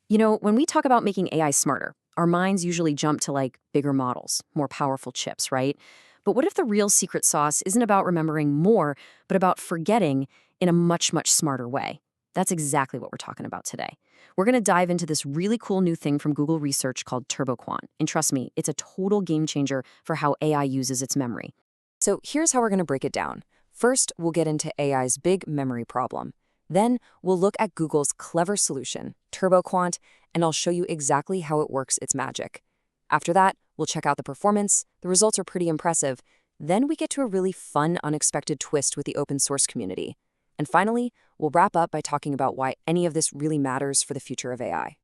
When we talk about making AI smarter, our minds usually jump to bigger models, more powerful chips, right? But what if the real secret sauce isn't about remembering more, but about forgetting in a much, much smarter way? That's exactly what we're talking about today. We're going to dive into this really cool new thing from Google Research called TurboQuant. And trust me, it's a total game changer for how AI uses its memory. So here's how we're going to break it down. First, we'll get into AI's big memory problem. Then, we'll look at Google's clever solution, TurboQuant, and I'll show you exactly how it works its magic. After that, we'll check out the performance. The results are pretty impressive. Then we get to a really fun, unexpected twist with the open source community. And finally, we'll wrap up by talking about why any of this really matters for the future of AI.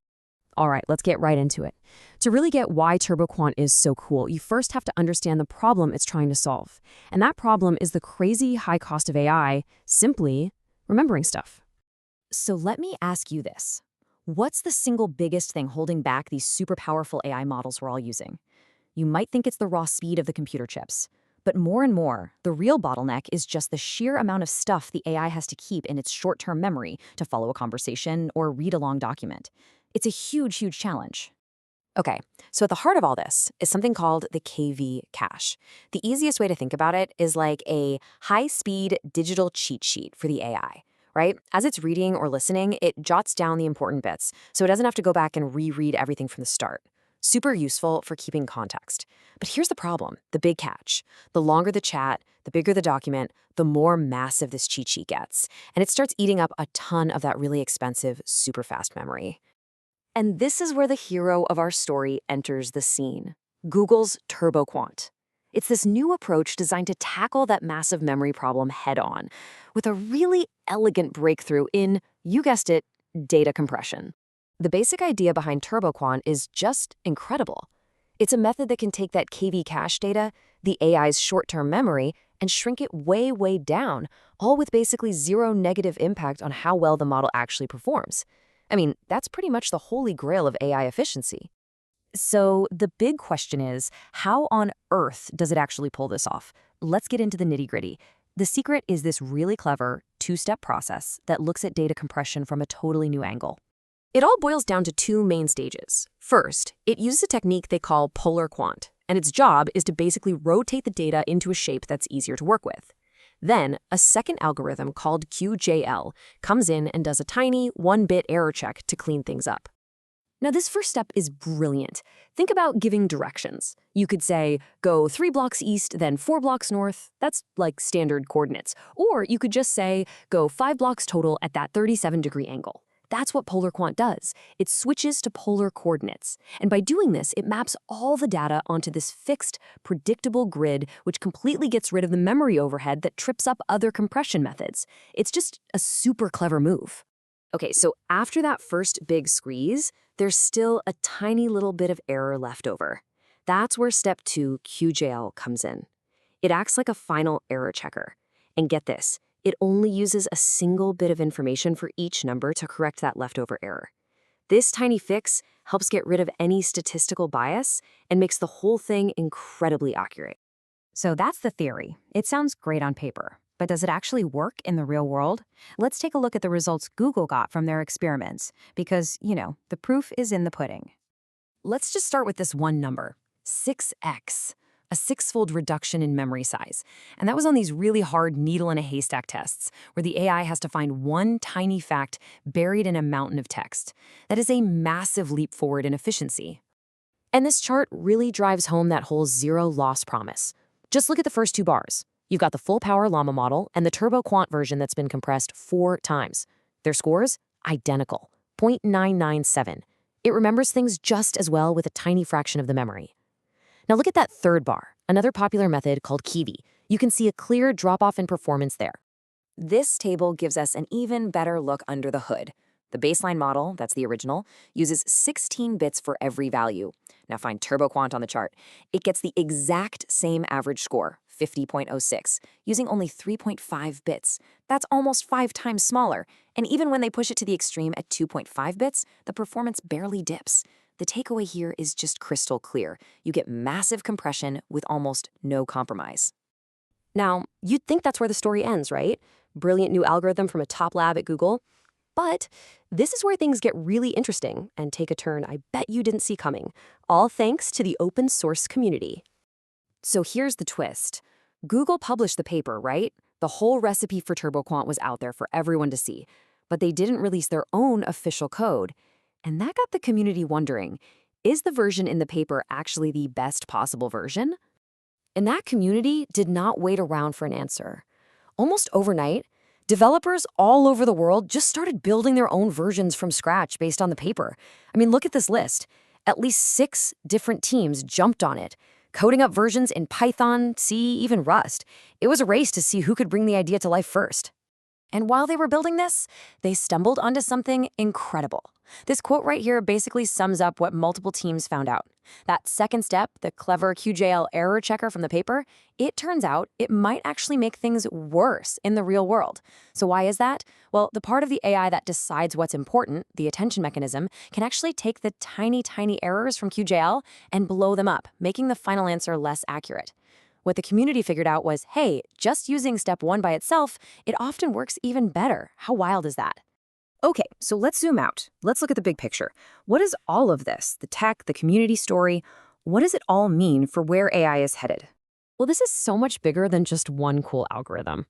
All right, let's get right into it. To really get why TurboQuant is so cool, you first have to understand the problem it's trying to solve. And that problem is the crazy high cost of AI simply remembering stuff. So let me ask you this. What's the single biggest thing holding back these super powerful AI models we're all using? You might think it's the raw speed of the computer chips. But more and more, the real bottleneck is just the sheer amount of stuff the AI has to keep in its short-term memory to follow a conversation or read a long document. It's a huge, huge challenge. Okay, so at the heart of all this is something called the KV cache. The easiest way to think about it is like a high-speed digital cheat sheet for the AI, right? As it's reading or listening, it jots down the important bits, so it doesn't have to go back and reread everything from the start. Super useful for keeping context. But here's the problem, the big catch. The longer the chat, the bigger the document, the more massive this cheat sheet gets. And it starts eating up a ton of that really expensive, super fast memory. And this is where the hero of our story enters the scene, Google's TurboQuant. It's this new approach designed to tackle that massive memory problem head-on, with a really elegant breakthrough in, you guessed it, data compression. The basic idea behind TurboQuant is just incredible. It's a method that can take that KV cache data, the AI's short-term memory, and shrink it way, way down, all with basically zero negative impact on how well the model actually performs. I mean, that's pretty much the holy grail of AI efficiency. So the big question is, how on earth does it actually pull this off? Let's get into the nitty-gritty. The secret is this really clever two-step process that looks at data compression from a totally new angle. It all boils down to two main stages. First, it uses a technique they call polar quant, and its job is to basically rotate the data into a shape that's easier to work with. Then, a second algorithm called QJL comes in and does a tiny one-bit error check to clean things up. Now, this first step is brilliant. Think about giving directions. You could say, go 3 blocks east, then 4 blocks north. That's like standard coordinates. Or you could just say, go 5 blocks total at that 37-degree angle. That's what polar quant does. It switches to polar coordinates. And by doing this, it maps all the data onto this fixed, predictable grid, which completely gets rid of the memory overhead that trips up other compression methods. It's just a super clever move. Okay, so after that first big squeeze, there's still a tiny little bit of error left over. That's where step 2, QJL, comes in. It acts like a final error checker. And get this, it only uses a single bit of information for each number to correct that leftover error. This tiny fix helps get rid of any statistical bias and makes the whole thing incredibly accurate. So that's the theory. It sounds great on paper, but does it actually work in the real world? Let's take a look at the results Google got from their experiments, because, the proof is in the pudding. Let's just start with this one number, 6x. A 6-fold reduction in memory size. And that was on these really hard needle-in-a-haystack tests, where the AI has to find one tiny fact buried in a mountain of text. That is a massive leap forward in efficiency. And this chart really drives home that whole zero-loss promise. Just look at the first 2 bars. You've got the full-power Llama model and the TurboQuant version that's been compressed 4 times. Their scores? Identical, 0.997. It remembers things just as well with a tiny fraction of the memory. Now look at that third bar, another popular method called Kiwi. You can see a clear drop-off in performance there. This table gives us an even better look under the hood. The baseline model, that's the original, uses 16 bits for every value. Now find TurboQuant on the chart. It gets the exact same average score, 50.06, using only 3.5 bits. That's almost 5 times smaller. And even when they push it to the extreme at 2.5 bits, the performance barely dips. The takeaway here is just crystal clear. You get massive compression with almost no compromise. Now, you'd think that's where the story ends, right? Brilliant new algorithm from a top lab at Google. But this is where things get really interesting and take a turn I bet you didn't see coming, all thanks to the open source community. So here's the twist. Google published the paper, right? The whole recipe for TurboQuant was out there for everyone to see, but they didn't release their own official code. And that got the community wondering, is the version in the paper actually the best possible version? And that community did not wait around for an answer. Almost overnight, developers all over the world just started building their own versions from scratch based on the paper. I mean, look at this list. At least 6 different teams jumped on it, coding up versions in Python, C, even Rust. It was a race to see who could bring the idea to life first. And while they were building this, they stumbled onto something incredible. This quote right here basically sums up what multiple teams found out. That second step, the clever QJL error checker from the paper, it turns out it might actually make things worse in the real world. So why is that? Well, the part of the AI that decides what's important, the attention mechanism, can actually take the tiny errors from QJL and blow them up, making the final answer less accurate. What the community figured out was, hey, just using step 1 by itself, it often works even better. How wild is that? Okay, so let's zoom out. Let's look at the big picture. What is all of this, the tech, the community story, what does it all mean for where AI is headed? Well, this is so much bigger than just one cool algorithm.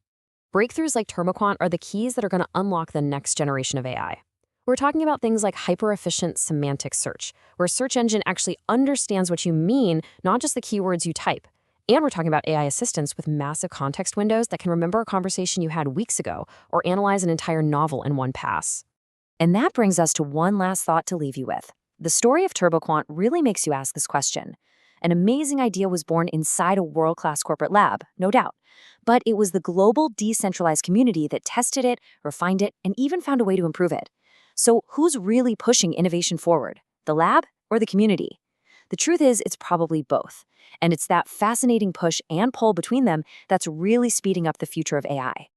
Breakthroughs like TurboQuant are the keys that are going to unlock the next generation of AI. We're talking about things like hyper-efficient semantic search, where a search engine actually understands what you mean, not just the keywords you type. And we're talking about AI assistants with massive context windows that can remember a conversation you had weeks ago or analyze an entire novel in one pass. And that brings us to one last thought to leave you with. The story of TurboQuant really makes you ask this question. An amazing idea was born inside a world-class corporate lab, no doubt. But it was the global decentralized community that tested it, refined it, and even found a way to improve it. So who's really pushing innovation forward? The lab or the community? The truth is, it's probably both. And it's that fascinating push and pull between them that's really speeding up the future of AI.